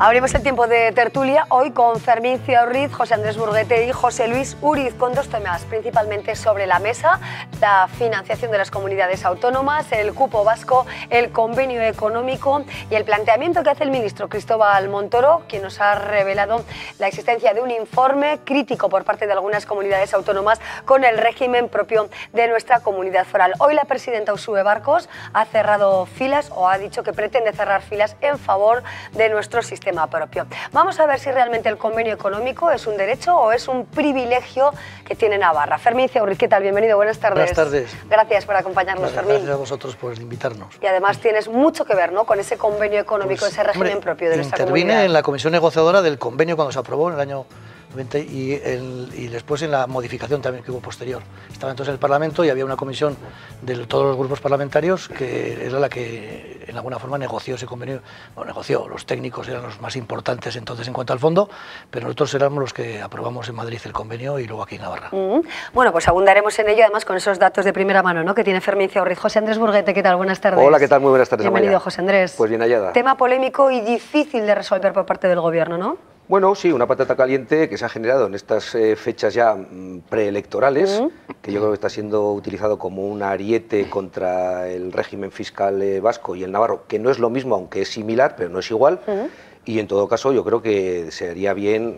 Abrimos el tiempo de tertulia hoy con Fermín Ciaurriz, José Andrés Burguete y José Luis Uriz, con dos temas principalmente sobre la mesa: la financiación de las comunidades autónomas, el cupo vasco, el convenio económico y el planteamiento que hace el ministro Cristóbal Montoro, quien nos ha revelado la existencia de un informe crítico por parte de algunas comunidades autónomas con el régimen propio de nuestra comunidad foral. Hoy la presidenta Uxue Barkos ha cerrado filas, o ha dicho que pretende cerrar filas en favor de nuestro sistema propio. Vamos a ver si realmente el convenio económico es un derecho o es un privilegio que tiene Navarra. Fermín Ciaurriz, ¿qué tal? Bienvenido, buenas tardes. Buenas tardes. Gracias por acompañarnos, Fermín. Gracias a vosotros por invitarnos. Y además tienes mucho que ver, ¿no?, con ese convenio económico, ese régimen propio de nuestra comunidad. Intervine en la comisión negociadora del convenio cuando se aprobó en el año 90 y después en la modificación también que hubo posterior. Estaba entonces en el Parlamento y había una comisión de todos los grupos parlamentarios que era la que en alguna forma negoció ese convenio. Bueno, negoció, los técnicos eran los más importantes entonces en cuanto al fondo, pero nosotros éramos los que aprobamos en Madrid el convenio y luego aquí en Navarra. Bueno, pues abundaremos en ello, además con esos datos de primera mano, ¿no?, que tiene Fermín Ciaurriz. José Andrés Burguete, ¿qué tal? Buenas tardes. Hola, ¿qué tal? Muy buenas tardes. Bienvenido, Amaya. José Andrés. Pues bien hallada. Tema polémico y difícil de resolver por parte del Gobierno, ¿no? Bueno, sí, una patata caliente que se ha generado en estas fechas ya preelectorales, que yo creo que está siendo utilizado como un ariete contra el régimen fiscal vasco y el navarro, que no es lo mismo, aunque es similar, pero no es igual. Y en todo caso yo creo que sería bien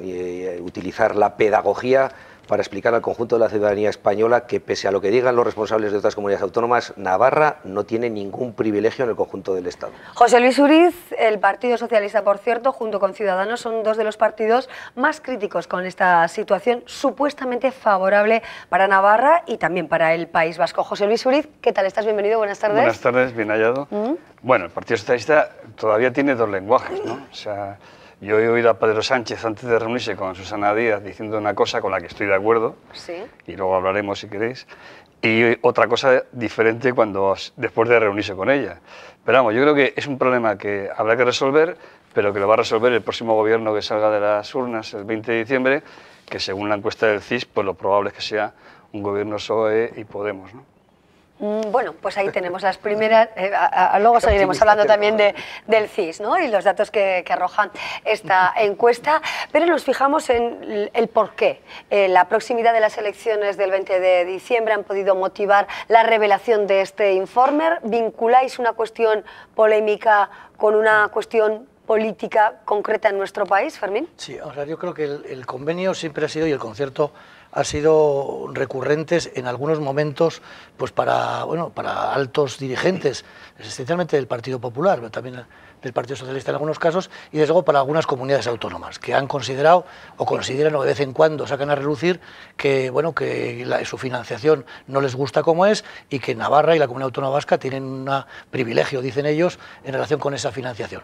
utilizar la pedagogía para explicar al conjunto de la ciudadanía española que, pese a lo que digan los responsables de otras comunidades autónomas, Navarra no tiene ningún privilegio en el conjunto del Estado. José Luis Uriz, el Partido Socialista, por cierto, junto con Ciudadanos, son dos de los partidos más críticos con esta situación supuestamente favorable para Navarra y también para el País Vasco. José Luis Uriz, ¿qué tal estás? Bienvenido, buenas tardes. Buenas tardes, bien hallado. Bueno, el Partido Socialista todavía tiene dos lenguajes, ¿no? O sea, yo he oído a Pedro Sánchez antes de reunirse con Susana Díaz diciendo una cosa con la que estoy de acuerdo, sí, y luego hablaremos si queréis, y otra cosa diferente después de reunirse con ella. Pero vamos, yo creo que es un problema que habrá que resolver, pero que lo va a resolver el próximo gobierno que salga de las urnas el 20 de diciembre, que según la encuesta del CIS, pues lo probable es que sea un gobierno PSOE y Podemos, ¿no? Bueno, pues ahí tenemos las primeras, luego seguiremos hablando también del CIS, ¿no?, y los datos que arrojan esta encuesta, pero nos fijamos en el porqué. La proximidad de las elecciones del 20 de diciembre han podido motivar la revelación de este informe. ¿Vinculáis una cuestión polémica con una cuestión política concreta en nuestro país, Fermín? Sí, o sea, yo creo que el convenio siempre ha sido, y el concierto ha sido recurrentes en algunos momentos, pues para altos dirigentes, esencialmente del Partido Popular, pero también del Partido Socialista en algunos casos, y desde luego para algunas comunidades autónomas, que han considerado o consideran o de vez en cuando sacan a relucir que, bueno, que su financiación no les gusta como es y que Navarra y la Comunidad Autónoma Vasca tienen un privilegio, dicen ellos, en relación con esa financiación.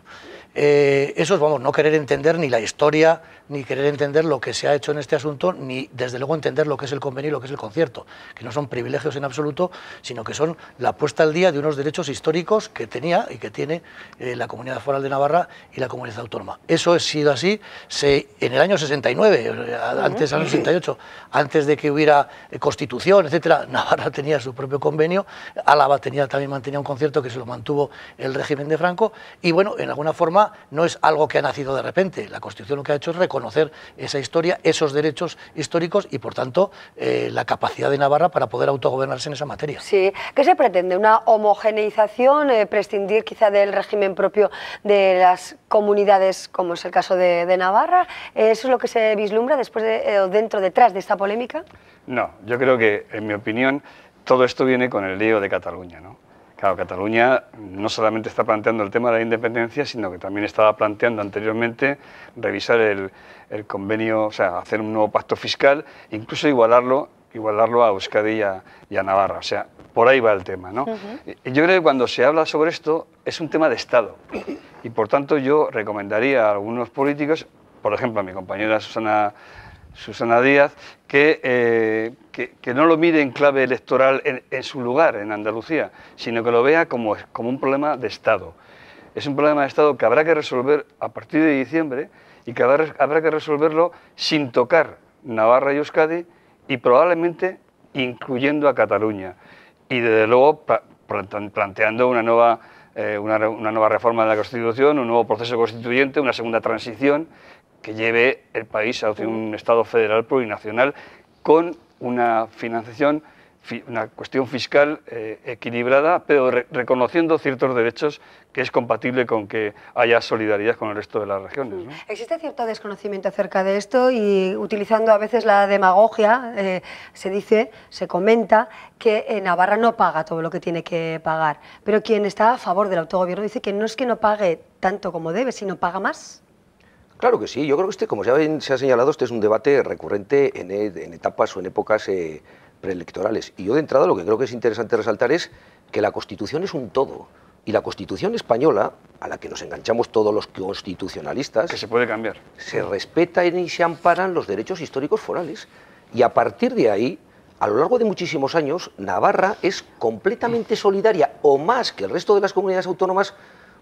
Eso es, vamos, no querer entender ni la historia, ni querer entender lo que se ha hecho en este asunto, ni desde luego entender lo que es el convenio y lo que es el concierto, que no son privilegios en absoluto, sino que son la puesta al día de unos derechos históricos que tenía y que tiene la Comunidad Foral de Navarra y la Comunidad Autónoma. Eso ha sido así en el año 69, antes del año 68, antes de que hubiera Constitución, etcétera. Navarra tenía su propio convenio, Álava también mantenía un concierto que se lo mantuvo el régimen de Franco, y bueno, en alguna forma no es algo que ha nacido de repente. La Constitución lo que ha hecho es reconocer esa historia, esos derechos históricos y, por tanto, la capacidad de Navarra para poder autogobernarse en esa materia. Sí. ¿Qué se pretende? ¿Una homogeneización? ¿Prescindir quizá del régimen propio de las comunidades, como es el caso de Navarra? ¿Eso es lo que se vislumbra detrás de esta polémica? No, yo creo que, en mi opinión, todo esto viene con el lío de Cataluña, ¿no? Claro, Cataluña no solamente está planteando el tema de la independencia, sino que también estaba planteando anteriormente revisar el convenio, o sea, hacer un nuevo pacto fiscal, incluso igualarlo a Euskadi y a Navarra. O sea, por ahí va el tema, ¿no? Y yo creo que cuando se habla sobre esto es un tema de Estado. Y por tanto yo recomendaría a algunos políticos, por ejemplo a mi compañera Susana Díaz, que no lo mire en clave electoral en su lugar, en Andalucía, sino que lo vea como un problema de Estado. Es un problema de Estado que habrá que resolver a partir de diciembre y que habrá que resolverlo sin tocar Navarra y Euskadi y probablemente incluyendo a Cataluña. Y desde luego planteando una nueva una nueva reforma de la Constitución, un nuevo proceso constituyente, una segunda transición que lleve el país hacia un Estado federal plurinacional con una financiación, una cuestión fiscal equilibrada, pero reconociendo ciertos derechos que es compatible con que haya solidaridad con el resto de las regiones, ¿no? Existe cierto desconocimiento acerca de esto y utilizando a veces la demagogia, se comenta que Navarra no paga todo lo que tiene que pagar, pero quien está a favor del autogobierno dice que no es que no pague tanto como debe, sino paga más. Claro que sí, yo creo que como se ha señalado, este es un debate recurrente en etapas o en épocas preelectorales. Y yo de entrada lo que creo que es interesante resaltar es que la Constitución es un todo. Y la Constitución española, a la que nos enganchamos todos los constitucionalistas... Que se puede cambiar. Se respetan y se amparan los derechos históricos forales. Y a partir de ahí, a lo largo de muchísimos años, Navarra es completamente solidaria, o más que el resto de las comunidades autónomas,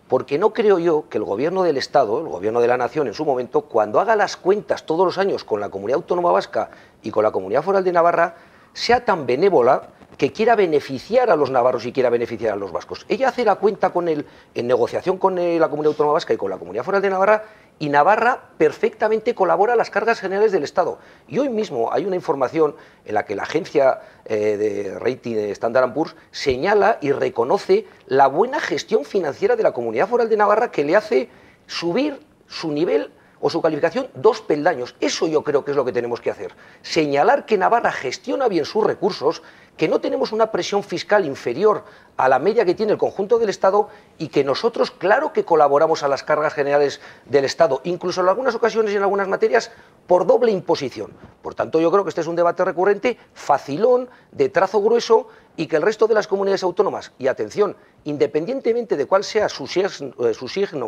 porque no creo yo que el gobierno del Estado, el gobierno de la nación en su momento, cuando haga las cuentas todos los años con la Comunidad Autónoma Vasca y con la Comunidad Foral de Navarra, sea tan benévola que quiera beneficiar a los navarros y quiera beneficiar a los vascos. Ella hace la cuenta en negociación con la Comunidad Autónoma Vasca y con la Comunidad Foral de Navarra, y Navarra perfectamente colabora a las cargas generales del Estado. Y hoy mismo hay una información en la que la agencia de rating de Standard & Poor's señala y reconoce la buena gestión financiera de la Comunidad Foral de Navarra, que le hace subir su nivel o su calificación 2 peldaños. Eso yo creo que es lo que tenemos que hacer. Señalar que Navarra gestiona bien sus recursos, que no tenemos una presión fiscal inferior a la media que tiene el conjunto del Estado y que nosotros, claro que colaboramos a las cargas generales del Estado, incluso en algunas ocasiones y en algunas materias, por doble imposición. Por tanto, yo creo que este es un debate recurrente, facilón, de trazo grueso, y que el resto de las comunidades autónomas, y atención, independientemente de cuál sea su signo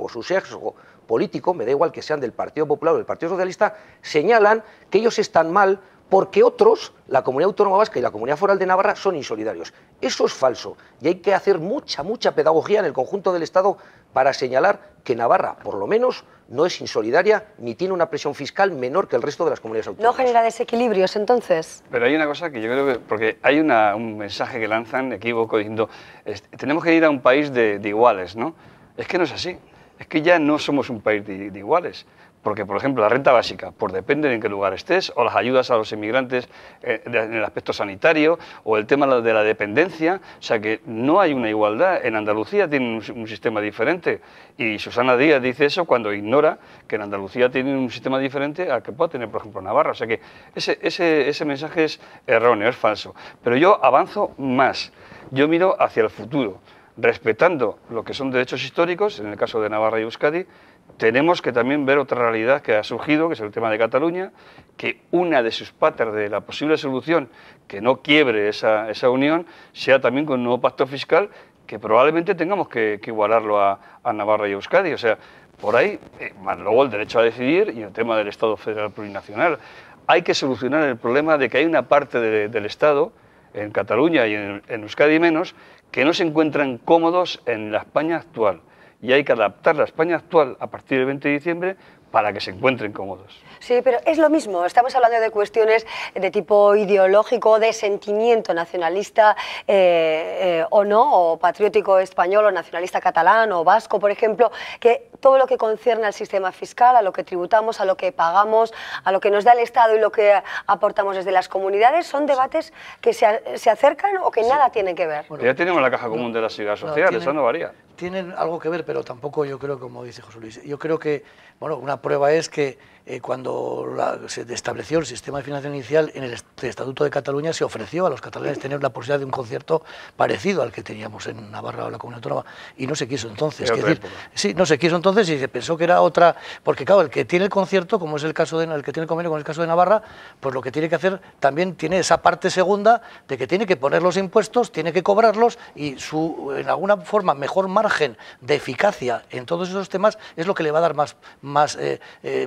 o su sesgo político, me da igual que sean del Partido Popular o del Partido Socialista, señalan que ellos están mal porque otros, la Comunidad Autónoma Vasca y la Comunidad Foral de Navarra, son insolidarios. Eso es falso y hay que hacer mucha pedagogía en el conjunto del Estado para señalar que Navarra, por lo menos, no es insolidaria ni tiene una presión fiscal menor que el resto de las comunidades autónomas. ¿No genera desequilibrios, entonces? Pero hay una cosa que yo creo que... Porque hay un mensaje que lanzan equívoco diciendo tenemos que ir a un país de iguales, ¿no? Es que no es así. Es que ya no somos un país de iguales. Porque, por ejemplo, la renta básica, pues depende de en qué lugar estés, o las ayudas a los inmigrantes en el aspecto sanitario, o el tema de la dependencia, o sea que no hay una igualdad. En Andalucía tienen un sistema diferente, y Susana Díaz dice eso cuando ignora que en Andalucía tienen un sistema diferente al que pueda tener, por ejemplo, Navarra. O sea que ese mensaje es erróneo, es falso. Pero yo avanzo más, yo miro hacia el futuro, respetando lo que son derechos históricos, en el caso de Navarra y Euskadi. Tenemos que también ver otra realidad que ha surgido, que es el tema de Cataluña, que una de sus patas de la posible solución, que no quiebre esa unión, sea también con un nuevo pacto fiscal, que probablemente tengamos que igualarlo a Navarra y Euskadi. O sea, por ahí, más luego el derecho a decidir y el tema del Estado federal plurinacional. Hay que solucionar el problema de que hay una parte del Estado, en Cataluña y en Euskadi menos, que no se encuentran cómodos en la España actual. Y hay que adaptar la España actual a partir del 20 de diciembre para que se encuentren cómodos. Sí, pero es lo mismo, estamos hablando de cuestiones de tipo ideológico, de sentimiento nacionalista o no, o patriótico español, o nacionalista catalán, o vasco, por ejemplo, que todo lo que concierne al sistema fiscal, a lo que tributamos, a lo que pagamos, a lo que nos da el Estado y lo que aportamos desde las comunidades, son debates que se acercan o que nada tienen que ver. Bueno, ya tenemos la caja común de la seguridad social, eso no varía. Tienen algo que ver, pero tampoco yo creo, como dice José Luis, yo creo que, bueno, una prueba es que cuando se estableció el sistema de financiación inicial en el Estatuto de Cataluña, se ofreció a los catalanes tener la posibilidad de un concierto parecido al que teníamos en Navarra o la Comunidad Autónoma, y no se quiso entonces. Es decir, sí, no se quiso entonces y se pensó que era otra, porque claro, el que tiene el concierto, como es el caso el que tiene el convenio, como es el caso de Navarra, pues lo que tiene que hacer también tiene esa parte segunda de que tiene que poner los impuestos, tiene que cobrarlos y en alguna forma mejor margen de eficacia en todos esos temas es lo que le va a dar más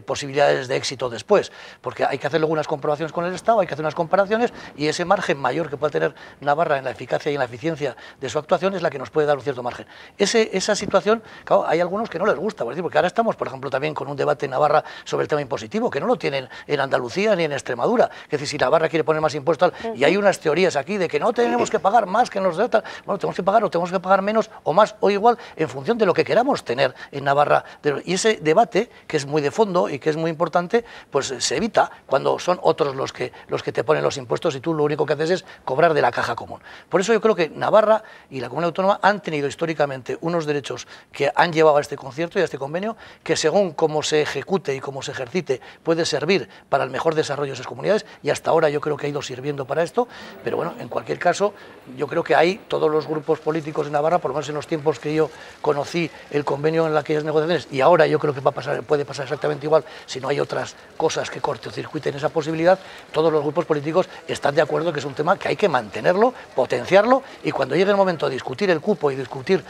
posibilidades de éxito después, porque hay que hacer luego unas comprobaciones con el Estado, hay que hacer unas comparaciones y ese margen mayor que puede tener Navarra en la eficacia y en la eficiencia de su actuación es la que nos puede dar un cierto margen. Esa situación, claro, hay algunos que no les gusta, porque ahora estamos, por ejemplo, también con un debate en Navarra sobre el tema impositivo, que no lo tienen en Andalucía ni en Extremadura, es decir, si Navarra quiere poner más impuestos, y hay unas teorías aquí de que no tenemos que pagar más que en los de otras, bueno, tenemos que pagar o tenemos que pagar menos o más o igual, igual en función de lo que queramos tener en Navarra. Y ese debate, que es muy de fondo y que es muy importante, pues se evita cuando son otros los que te ponen los impuestos y tú lo único que haces es cobrar de la caja común. Por eso yo creo que Navarra y la comunidad autónoma han tenido históricamente unos derechos que han llevado a este concierto y a este convenio, que según cómo se ejecute y cómo se ejercite puede servir para el mejor desarrollo de esas comunidades, y hasta ahora yo creo que ha ido sirviendo para esto. Pero bueno, en cualquier caso, yo creo que hay todos los grupos políticos de Navarra, por lo menos en los tiempos que yo conocí el convenio en aquellas negociaciones, y ahora yo creo que puede pasar exactamente igual si no hay otras cosas que cortocircuiten esa posibilidad, todos los grupos políticos están de acuerdo que es un tema que hay que mantenerlo, potenciarlo, y cuando llegue el momento de discutir el cupo y discutir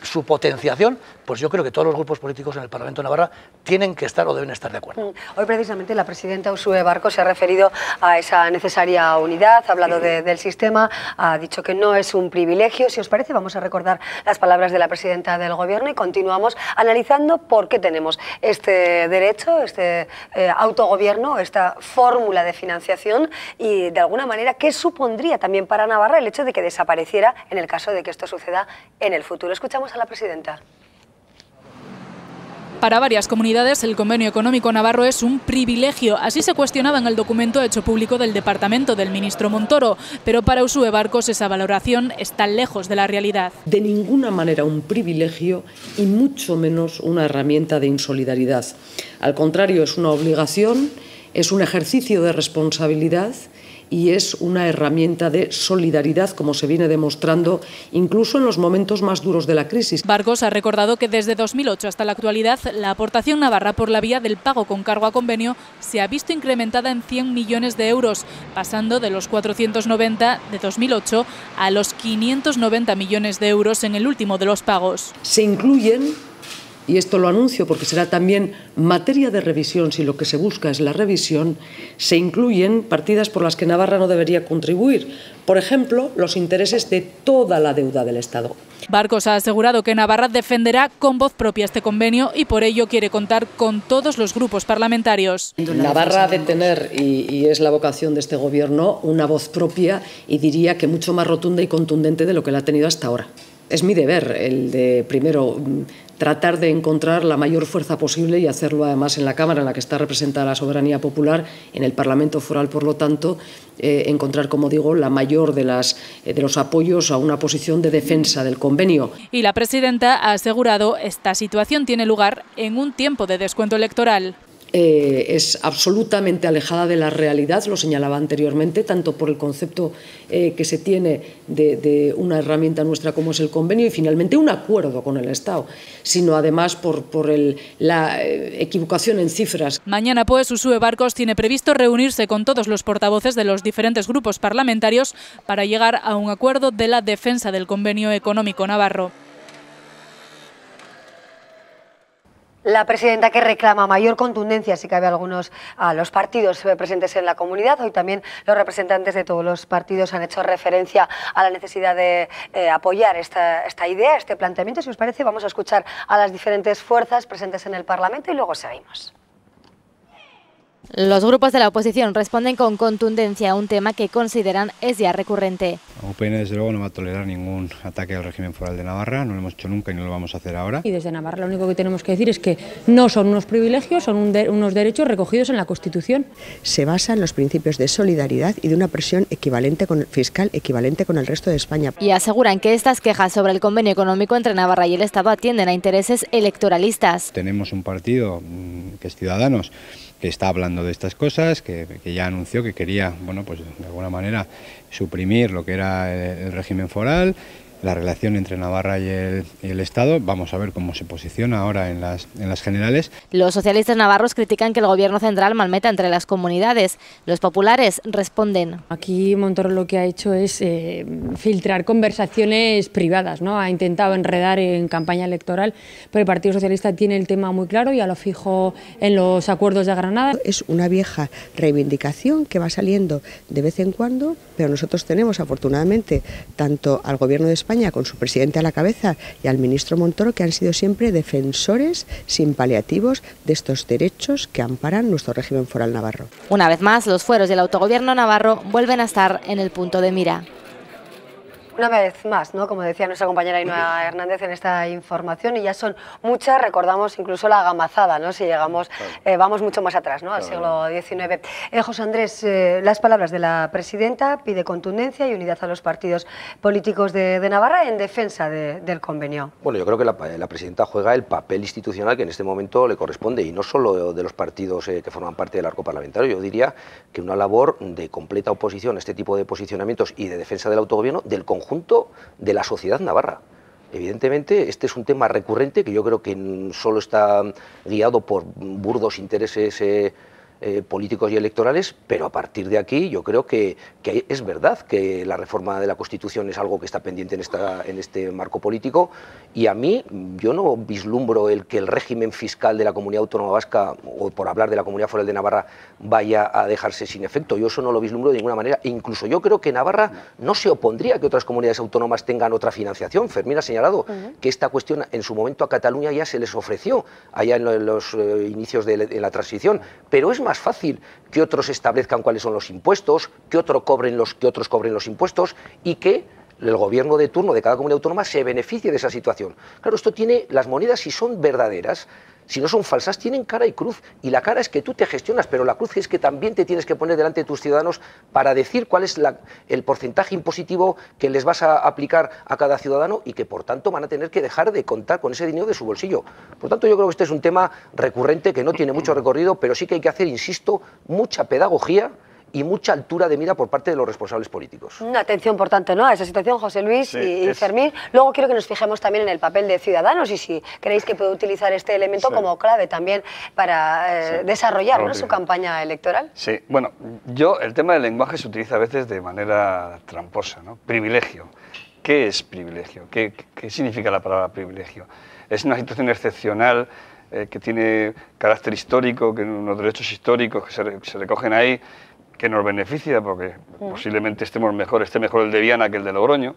su potenciación, pues yo creo que todos los grupos políticos en el Parlamento de Navarra tienen que estar o deben estar de acuerdo. Hoy precisamente la presidenta Uxue Barco se ha referido a esa necesaria unidad, ha hablado del sistema, ha dicho que no es un privilegio. Si os parece, vamos a recordar las palabras de la presidenta del Gobierno y continuamos analizando por qué tenemos este derecho, este autogobierno, esta fórmula de financiación y, de alguna manera, qué supondría también para Navarra el hecho de que desapareciera en el caso de que esto suceda en el futuro. Escuchamos a la presidenta. Para varias comunidades, el convenio económico navarro es un privilegio. Así se cuestionaba en el documento hecho público del departamento del ministro Montoro. Pero para Uxue Barcos esa valoración está lejos de la realidad. De ninguna manera un privilegio y mucho menos una herramienta de insolidaridad. Al contrario, es una obligación, es un ejercicio de responsabilidad y es una herramienta de solidaridad, como se viene demostrando incluso en los momentos más duros de la crisis. Barcos ha recordado que desde 2008 hasta la actualidad la aportación navarra por la vía del pago con cargo a convenio se ha visto incrementada en 100 millones de euros, pasando de los 490 de 2008 a los 590 millones de euros en el último de los pagos. Se incluyen, y esto lo anuncio porque será también materia de revisión, si lo que se busca es la revisión, se incluyen partidas por las que Navarra no debería contribuir. Por ejemplo, los intereses de toda la deuda del Estado. Barcos ha asegurado que Navarra defenderá con voz propia este convenio y por ello quiere contar con todos los grupos parlamentarios. Navarra ha de tener, y es la vocación de este Gobierno, una voz propia y diría que mucho más rotunda y contundente de lo que la ha tenido hasta ahora. Es mi deber el de, primero, tratar de encontrar la mayor fuerza posible y hacerlo además en la Cámara en la que está representada la soberanía popular, en el Parlamento foral, por lo tanto, encontrar, como digo, la mayor de los apoyos a una posición de defensa del convenio. Y la presidenta ha asegurado que esta situación tiene lugar en un tiempo de descuento electoral. Es absolutamente alejada de la realidad, lo señalaba anteriormente, tanto por el concepto que se tiene de una herramienta nuestra como es el convenio y finalmente un acuerdo con el Estado, sino además por la equivocación en cifras. Mañana pues Uxue Barcos tiene previsto reunirse con todos los portavoces de los diferentes grupos parlamentarios para llegar a un acuerdo de la defensa del convenio económico navarro. La presidenta que reclama mayor contundencia, si cabe, a los partidos presentes en la comunidad. Hoy también los representantes de todos los partidos han hecho referencia a la necesidad de apoyar esta idea, este planteamiento. Si os parece, vamos a escuchar a las diferentes fuerzas presentes en el Parlamento y luego seguimos. Los grupos de la oposición responden con contundencia a un tema que consideran es ya recurrente. UPN, desde luego, no va a tolerar ningún ataque al régimen foral de Navarra, no lo hemos hecho nunca y no lo vamos a hacer ahora. Y desde Navarra lo único que tenemos que decir es que no son unos privilegios, son unos derechos recogidos en la Constitución. Se basa en los principios de solidaridad y de una presión fiscal equivalente con el resto de España. Y aseguran que estas quejas sobre el convenio económico entre Navarra y el Estado atienden a intereses electoralistas. Tenemos un partido que es Ciudadanos, que está hablando de estas cosas, que ya anunció que quería, bueno, pues de alguna manera suprimir lo que era el régimen foral, la relación entre Navarra y el Estado. Vamos a ver cómo se posiciona ahora en las generales. Los socialistas navarros critican que el Gobierno central malmeta entre las comunidades. Los populares responden. Aquí Montoro lo que ha hecho es filtrar conversaciones privadas, ¿no? Ha intentado enredar en campaña electoral, pero el Partido Socialista tiene el tema muy claro, ya lo fijo en los acuerdos de Granada. Es una vieja reivindicación que va saliendo de vez en cuando, pero nosotros tenemos afortunadamente tanto al Gobierno de España con su presidente a la cabeza y al ministro Montoro, que han sido siempre defensores sin paliativos de estos derechos que amparan nuestro régimen foral navarro. Una vez más, los fueros del autogobierno navarro vuelven a estar en el punto de mira. Una vez más, ¿no? Como decía nuestra compañera Ainhoa Hernández en esta información, y ya son muchas, recordamos incluso la gamazada, ¿no? Si llegamos, vamos mucho más atrás, ¿no? Al siglo XIX. José Andrés, las palabras de la presidenta: pide contundencia y unidad a los partidos políticos de Navarra en defensa del convenio. Bueno, yo creo que la presidenta juega el papel institucional que en este momento le corresponde, y no solo de los partidos que forman parte del arco parlamentario. Yo diría que una labor de completa oposición a este tipo de posicionamientos y de defensa del autogobierno del conjunto de la sociedad navarra. Evidentemente, este es un tema recurrente que yo creo que solo está guiado por burdos intereses políticos y electorales, pero a partir de aquí yo creo que es verdad que la reforma de la Constitución es algo que está pendiente en este marco político, y a mí yo no vislumbro que el régimen fiscal de la Comunidad Autónoma Vasca, o por hablar de la Comunidad Foral de Navarra, vaya a dejarse sin efecto. Yo eso no lo vislumbro de ninguna manera, e incluso yo creo que Navarra no se opondría a que otras comunidades autónomas tengan otra financiación. Fermín ha señalado que esta cuestión en su momento a Cataluña ya se les ofreció, allá en los inicios de la transición, pero es más fácil que otros establezcan cuáles son los impuestos, que otros cobren los impuestos, y que el gobierno de turno de cada comunidad autónoma se beneficie de esa situación. Claro, esto tiene, las monedas, si son verdaderas, si no son falsas, tienen cara y cruz, y la cara es que tú te gestionas, pero la cruz es que también te tienes que poner delante de tus ciudadanos para decir cuál es el porcentaje impositivo que les vas a aplicar a cada ciudadano, y que por tanto van a tener que dejar de contar con ese dinero de su bolsillo. Por tanto, yo creo que este es un tema recurrente que no tiene mucho recorrido, pero sí que hay que hacer, insisto, mucha pedagogía y mucha altura de mira por parte de los responsables políticos. Una atención importante, ¿no?, a esa situación, José Luis y Fermín. Luego quiero que nos fijemos también en el papel de Ciudadanos, y si creéis que puede utilizar este elemento como clave también para desarrollar, ¿no?, su campaña electoral. Sí, bueno, el tema del lenguaje se utiliza a veces de manera tramposa, ¿no? Privilegio. ¿Qué es privilegio? ¿Qué significa la palabra privilegio? Es una situación excepcional que tiene carácter histórico, que unos derechos históricos que se recogen ahí, que nos beneficia porque posiblemente esté mejor el de Viana que el de Logroño.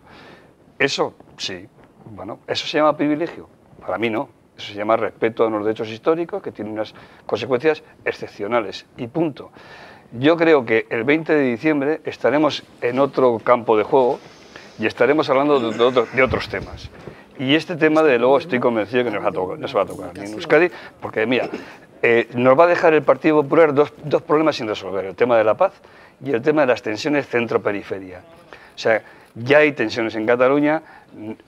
Eso sí, bueno, ¿eso se llama privilegio? Para mí no. Eso se llama respeto a unos derechos históricos que tienen unas consecuencias excepcionales, y punto. Yo creo que el 20 de diciembre estaremos en otro campo de juego y estaremos hablando de otros temas. Y este tema, de luego, estoy convencido que no se va a tocar ni en Euskadi, porque mira, nos va a dejar el Partido Popular dos problemas sin resolver: el tema de la paz y el tema de las tensiones centro-periferia. O sea, ya hay tensiones en Cataluña,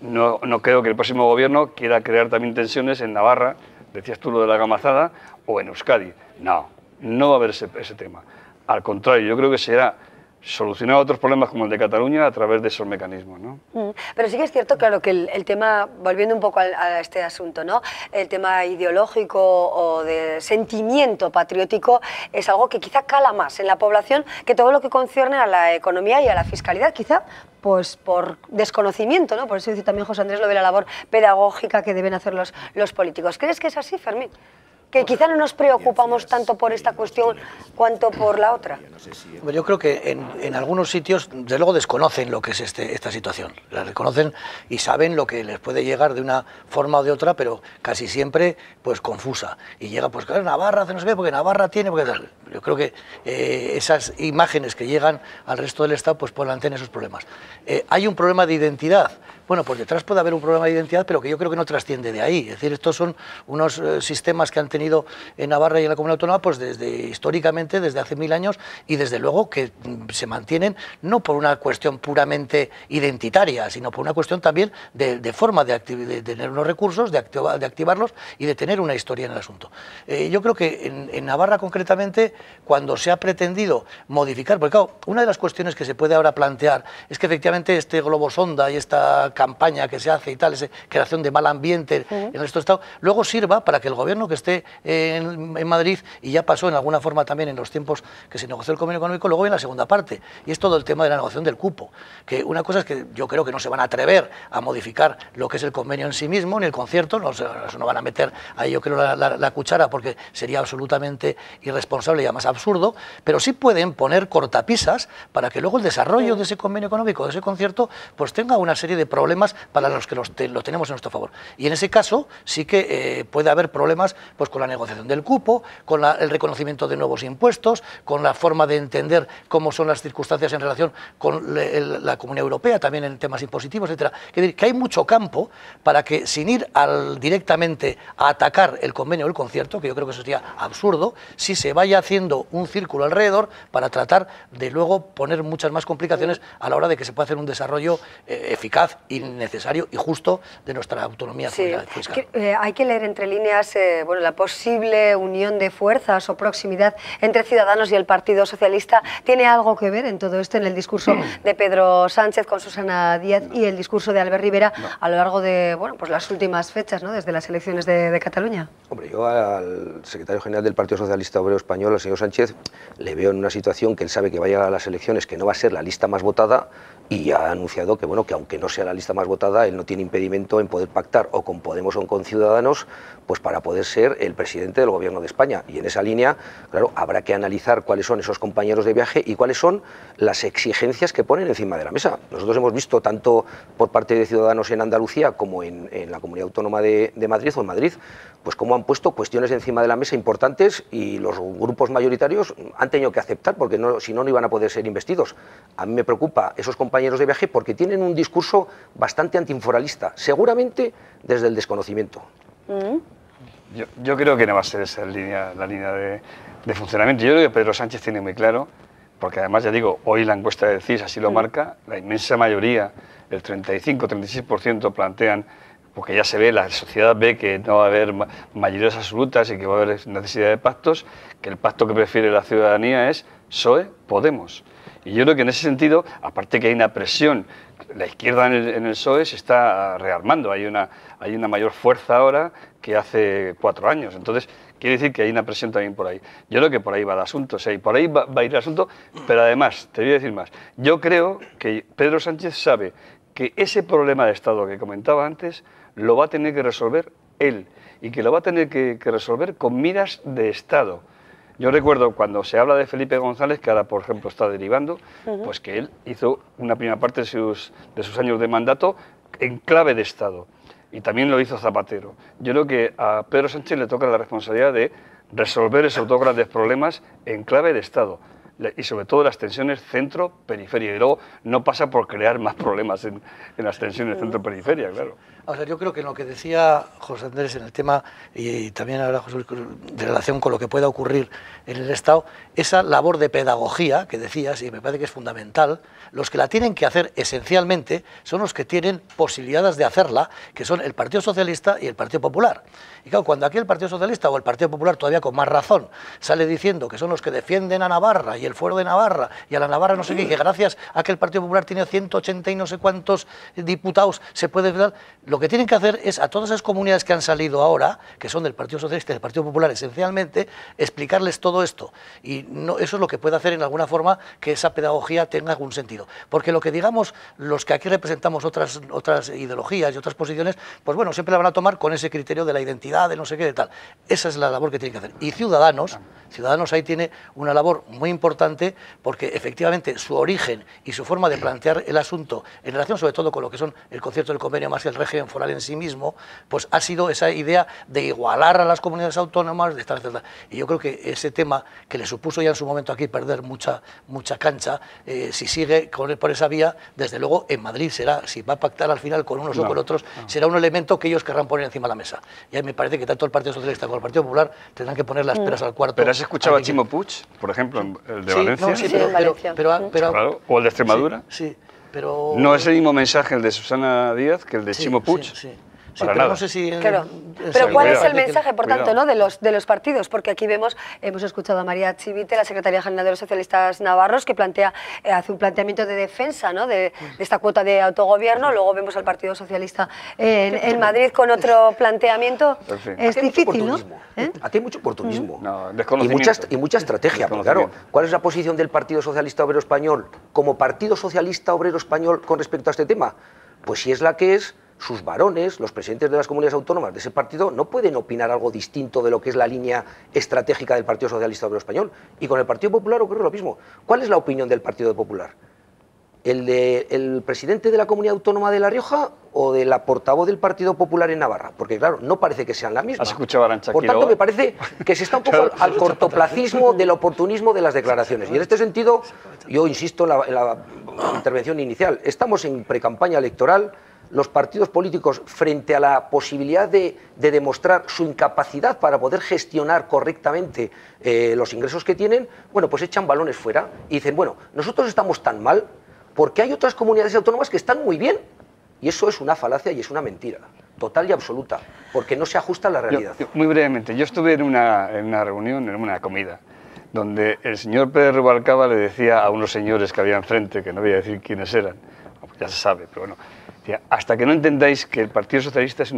no creo que el próximo gobierno quiera crear también tensiones en Navarra, decías tú lo de la gamazada, o en Euskadi. No va a haber ese tema. Al contrario, yo creo que será solucionar otros problemas como el de Cataluña a través de esos mecanismos, ¿no? Pero sí que es cierto, claro, que el tema, volviendo un poco a este asunto, ¿no?, el tema ideológico o de sentimiento patriótico es algo que quizá cala más en la población que todo lo que concierne a la economía y a la fiscalidad, quizá pues por desconocimiento, ¿no? Por eso dice también José Andrés lo de la labor pedagógica que deben hacer los políticos. ¿Crees que es así, Fermín? Que quizá no nos preocupamos tanto por esta cuestión cuanto por la otra. Yo creo que en algunos sitios, desde luego, desconocen lo que es esta situación. La reconocen y saben lo que les puede llegar de una forma o de otra, pero casi siempre pues confusa. Y llega, pues claro, Navarra hace no sé qué, porque Navarra tiene... Porque tal. Yo creo que esas imágenes que llegan al resto del Estado pues plantean esos problemas. ¿Hay un problema de identidad? Bueno, pues detrás puede haber un problema de identidad, pero que yo creo que no trasciende de ahí. Es decir, estos son unos sistemas que han tenido en Navarra y en la Comunidad Autónoma pues históricamente, desde hace 1000 años, y desde luego que se mantienen no por una cuestión puramente identitaria, sino por una cuestión también de forma de tener unos recursos, de activarlos y de tener una historia en el asunto. Yo creo que en Navarra concretamente, cuando se ha pretendido modificar, porque claro, una de las cuestiones que se puede ahora plantear es que efectivamente este globo sonda y esta campaña que se hace y tal, esa creación de mal ambiente en el Estado, luego sirva para que el gobierno que esté en Madrid, y ya pasó en alguna forma también en los tiempos que se negoció el convenio económico, luego viene la segunda parte, y es todo el tema de la negociación del cupo, que una cosa es que yo creo que no se van a atrever a modificar lo que es el convenio en sí mismo, ni el concierto, no van a meter ahí yo creo la cuchara, porque sería absolutamente irresponsable y además absurdo, pero sí pueden poner cortapisas para que luego el desarrollo de ese convenio económico, de ese concierto, pues tenga una serie de problemas problemas para los que lo tenemos en nuestro favor. Y en ese caso sí que puede haber problemas pues, con la negociación del cupo, con el reconocimiento de nuevos impuestos, con la forma de entender cómo son las circunstancias en relación con la Comunidad Europea, también en temas impositivos, etcétera. Es decir, que hay mucho campo para que, sin ir directamente a atacar el convenio o el concierto, que yo creo que eso sería absurdo, si se vaya haciendo un círculo alrededor para tratar de luego poner muchas más complicaciones a la hora de que se pueda hacer un desarrollo eficaz y necesario y justo de nuestra autonomía fiscal. Hay que leer entre líneas bueno, la posible unión de fuerzas o proximidad entre Ciudadanos y el Partido Socialista. ¿Tiene algo que ver en todo esto, en el discurso de Pedro Sánchez con Susana Díaz y el discurso de Albert Rivera a lo largo de bueno, pues las últimas fechas, ¿no? Desde las elecciones de Cataluña? Hombre, yo al secretario general del Partido Socialista Obrero Español, al señor Sánchez, le veo en una situación que él sabe que va a llegar a las elecciones, que no va a ser la lista más votada, y ha anunciado que, bueno, que aunque no sea la lista más votada, él no tiene impedimento en poder pactar o con Podemos o con Ciudadanos, pues para poder ser el presidente del Gobierno de España. Y en esa línea, claro, habrá que analizar cuáles son esos compañeros de viaje y cuáles son las exigencias que ponen encima de la mesa. Nosotros hemos visto tanto por parte de Ciudadanos en Andalucía como en la Comunidad Autónoma de Madrid o en Madrid, pues cómo han puesto cuestiones encima de la mesa importantes y los grupos mayoritarios han tenido que aceptar porque si no, no iban a poder ser investidos. A mí me preocupa esos compañeros de viaje porque tienen un discurso bastante antiforalista, seguramente desde el desconocimiento. Yo creo que no va a ser esa la línea de funcionamiento. Yo creo que Pedro Sánchez tiene muy claro, porque además ya digo, hoy la encuesta del CIS así lo marca, la inmensa mayoría, el 35-36% plantean, porque ya se ve, la sociedad ve que no va a haber mayorías absolutas y que va a haber necesidad de pactos, que el pacto que prefiere la ciudadanía es PSOE-Podemos. Y yo creo que en ese sentido, aparte que hay una presión, la izquierda en el PSOE se está rearmando, hay una mayor fuerza ahora que hace 4 años, entonces quiere decir que hay una presión también por ahí. Yo creo que por ahí va el asunto, o sea, y por ahí va a ir el asunto, pero además, te voy a decir más, yo creo que Pedro Sánchez sabe que ese problema de Estado que comentaba antes lo va a tener que resolver él, y que lo va a tener que resolver con miras de Estado. Yo recuerdo cuando se habla de Felipe González, que ahora, por ejemplo, está derivando, pues que él hizo una primera parte de sus años de mandato en clave de Estado. Y también lo hizo Zapatero. Yo creo que a Pedro Sánchez le toca la responsabilidad de resolver esos 2 grandes problemas en clave de Estado. Y sobre todo las tensiones centro-periferia. Y luego no pasa por crear más problemas en las tensiones centro-periferia, claro. O sea, yo creo que en lo que decía José Andrés en el tema, y también ahora José Luis, de relación con lo que pueda ocurrir en el Estado, esa labor de pedagogía que decías, y me parece que es fundamental, los que la tienen que hacer esencialmente son los que tienen posibilidades de hacerla, que son el Partido Socialista y el Partido Popular. Y claro, cuando aquí el Partido Socialista o el Partido Popular, todavía con más razón, sale diciendo que son los que defienden a Navarra y el fuero de Navarra y a la Navarra no sé qué, que gracias a que el Partido Popular tiene 180 y no sé cuántos diputados se puede dar. Lo que tienen que hacer es a todas esas comunidades que han salido ahora, que son del Partido Socialista y del Partido Popular esencialmente, explicarles todo esto. Y no, eso es lo que puede hacer en alguna forma que esa pedagogía tenga algún sentido. Porque lo que digamos los que aquí representamos otras ideologías y otras posiciones, pues bueno, siempre la van a tomar con ese criterio de la identidad, de no sé qué, de tal. Esa es la labor que tienen que hacer. Y Ciudadanos ahí tiene una labor muy importante porque efectivamente su origen y su forma de plantear el asunto en relación sobre todo con lo que son el concierto del convenio más que el régimen foral en sí mismo, pues ha sido esa idea de igualar a las comunidades autónomas, de establecer. Y yo creo que ese tema que le supuso ya en su momento aquí perder mucha cancha, si sigue por esa vía, desde luego en Madrid será, si va a pactar al final con unos o con otros, será un elemento que ellos querrán poner encima de la mesa. Y a mí me parece que tanto el Partido Socialista como el Partido Popular tendrán que poner las peras al cuarto. ¿Pero has escuchado a Chimo Puig, por ejemplo, el de Valencia? No, sí, pero claro, o el de Extremadura. Sí, pero... No es el mismo mensaje el de Susana Díaz que el de Chimo Puig. Sí, pero no sé si... Claro. Pero ¿cuál es el mensaje, por tanto, ¿no? de los partidos? Porque aquí hemos escuchado a María Chivite, la secretaria general de los socialistas navarros, que hace un planteamiento de defensa, ¿no? de esta cuota de autogobierno. Luego vemos al Partido Socialista en Madrid con otro planteamiento. Es difícil, ¿no? Aquí hay mucho oportunismo y mucha estrategia. Claro, ¿cuál es la posición del Partido Socialista Obrero Español como Partido Socialista Obrero Español con respecto a este tema? Pues si es la que es, sus varones, los presidentes de las comunidades autónomas de ese partido, no pueden opinar algo distinto de lo que es la línea estratégica del Partido Socialista Obrero Español. Y con el Partido Popular ocurre lo mismo. ¿Cuál es la opinión del Partido Popular? ¿El del presidente de la Comunidad Autónoma de La Rioja o de la portavoz del Partido Popular en Navarra? Porque claro, no parece que sean la misma. ¿Has escuchado a Arantxa Por tanto, me parece que se está un poco al cortoplacismo del oportunismo de las declaraciones. Y en este sentido, yo insisto en la intervención inicial, estamos en precampaña electoral. Los partidos políticos, frente a la posibilidad de demostrar su incapacidad para poder gestionar correctamente los ingresos que tienen, bueno, pues echan balones fuera y dicen, bueno, nosotros estamos tan mal porque hay otras comunidades autónomas que están muy bien. Y eso es una falacia y es una mentira, total y absoluta, porque no se ajusta a la realidad. Muy brevemente, yo estuve en una reunión, en una comida, donde el señor Pérez Rubalcaba le decía a unos señores que había enfrente, que no voy a decir quiénes eran, ya se sabe, pero bueno, decía, hasta que no entendáis que el Partido Socialista es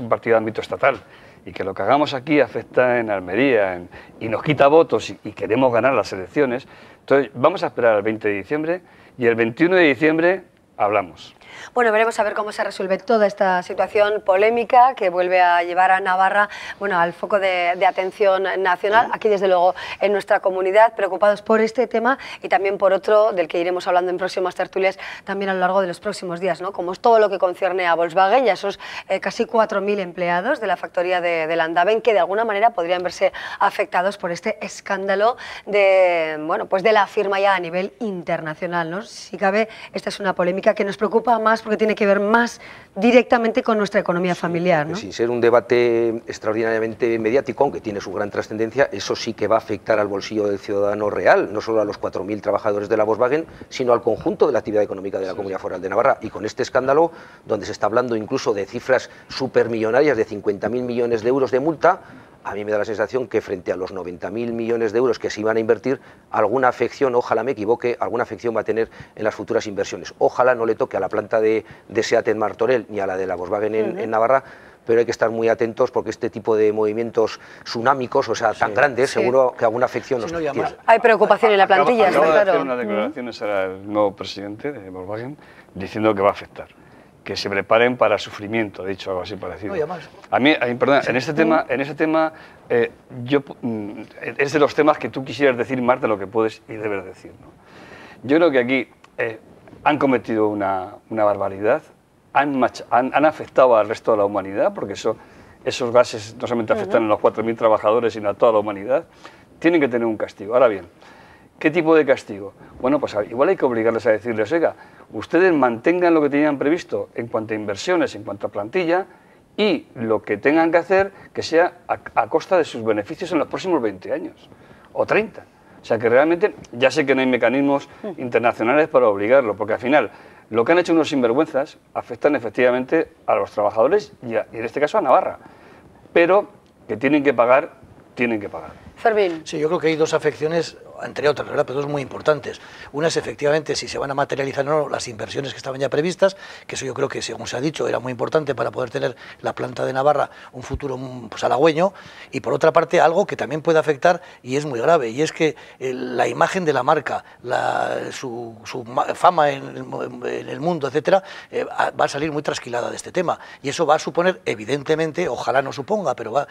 un partido de ámbito estatal y que lo que hagamos aquí afecta en Almería y nos quita votos y queremos ganar las elecciones, entonces vamos a esperar al 20 de diciembre y el 21 de diciembre hablamos. Bueno, veremos a ver cómo se resuelve toda esta situación polémica que vuelve a llevar a Navarra, bueno, al foco de atención nacional. Aquí, desde luego, en nuestra comunidad, preocupados por este tema y también por otro del que iremos hablando en próximas tertulias también a lo largo de los próximos días, ¿no? Como es todo lo que concierne a Volkswagen y a esos casi 4.000 empleados de la factoría de Landaven que de alguna manera podrían verse afectados por este escándalo de, bueno, pues de la firma ya a nivel internacional, ¿no? Si cabe, esta es una polémica que nos preocupa más porque tiene que ver más directamente con nuestra economía familiar, ¿no? Sin ser un debate extraordinariamente mediático, aunque tiene su gran trascendencia, eso sí que va a afectar al bolsillo del ciudadano real, no solo a los 4.000 trabajadores de la Volkswagen, sino al conjunto de la actividad económica de la Comunidad Foral de Navarra. Y con este escándalo, donde se está hablando incluso de cifras supermillonarias de 50.000 millones de euros de multa, a mí me da la sensación que frente a los 90.000 millones de euros que se iban a invertir, alguna afección, ojalá me equivoque, alguna afección va a tener en las futuras inversiones. Ojalá no le toque a la planta de SEAT en Martorell ni a la de la Volkswagen en Navarra, pero hay que estar muy atentos porque este tipo de movimientos tsunámicos, o sea, tan grandes, seguro que alguna afección nos tiene. Hay preocupación en la plantilla, está claro. Acaba de hacer unas declaraciones al nuevo presidente de Volkswagen diciendo que va a afectar, que se preparen para sufrimiento, he dicho algo así parecido. A mí, perdón, en este tema es de los temas que tú quisieras decir más de lo que puedes y debes decir, ¿no? Yo creo que aquí han cometido una barbaridad, han afectado al resto de la humanidad, porque esos gases no solamente afectan a los 4.000 trabajadores, sino a toda la humanidad, tienen que tener un castigo. Ahora bien, ¿qué tipo de castigo? Bueno, pues igual hay que obligarles a decirles, oiga, ustedes mantengan lo que tenían previsto en cuanto a inversiones, en cuanto a plantilla, y lo que tengan que hacer que sea a costa de sus beneficios en los próximos 20 años, o 30. O sea que realmente, ya sé que no hay mecanismos internacionales para obligarlo, porque al final lo que han hecho unos sinvergüenzas afectan efectivamente a los trabajadores y en este caso a Navarra, pero que tienen que pagar, tienen que pagar. Fermín. Sí, yo creo que hay dos afecciones, entre otras, ¿verdad?, pero dos muy importantes. Una es efectivamente si se van a materializar o no las inversiones que estaban ya previstas, que eso yo creo que, según se ha dicho, era muy importante para poder tener la planta de Navarra un futuro pues, halagüeño. Y por otra parte, algo que también puede afectar y es muy grave, y es que la imagen de la marca, su fama en el mundo, etcétera, va a salir muy trasquilada de este tema. Y eso va a suponer, evidentemente, ojalá no suponga, pero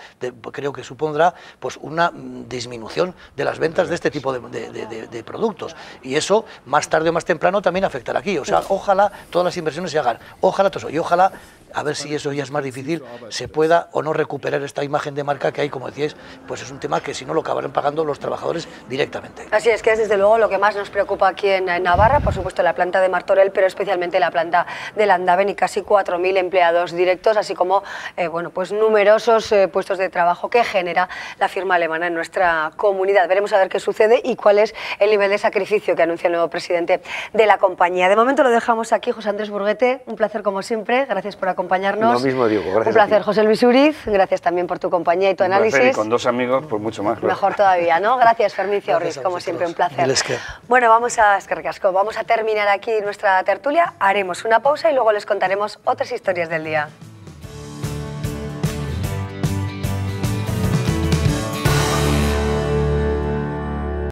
creo que supondrá pues una disminución de las ventas de este tipo de productos, y eso más tarde o más temprano también afectará aquí. O sea, ojalá todas las inversiones se hagan, ojalá todo eso, y ojalá, a ver si eso ya es más difícil, se pueda o no recuperar esta imagen de marca que hay, como decíais, pues es un tema que si no lo acabarán pagando los trabajadores directamente. Así es, que es desde luego lo que más nos preocupa aquí en Navarra, por supuesto la planta de Martorell, pero especialmente la planta de Landaven y casi 4.000 empleados directos, así como bueno, pues numerosos puestos de trabajo que genera la firma alemana en nuestra comunidad. Veremos a ver qué sucede y cuál es el nivel de sacrificio que anuncia el nuevo presidente de la compañía. De momento lo dejamos aquí. José Andrés Burguete, un placer como siempre, gracias por acompañarnos. Lo mismo digo, gracias. Un placer, José Luis Uriz, gracias también por tu compañía y tu análisis. Placer, y con dos amigos, pues mucho más. Claro. Mejor todavía, ¿no? Gracias, Fermín Uriz, como siempre, un placer. Bueno, vamos a terminar aquí nuestra tertulia, haremos una pausa y luego les contaremos otras historias del día.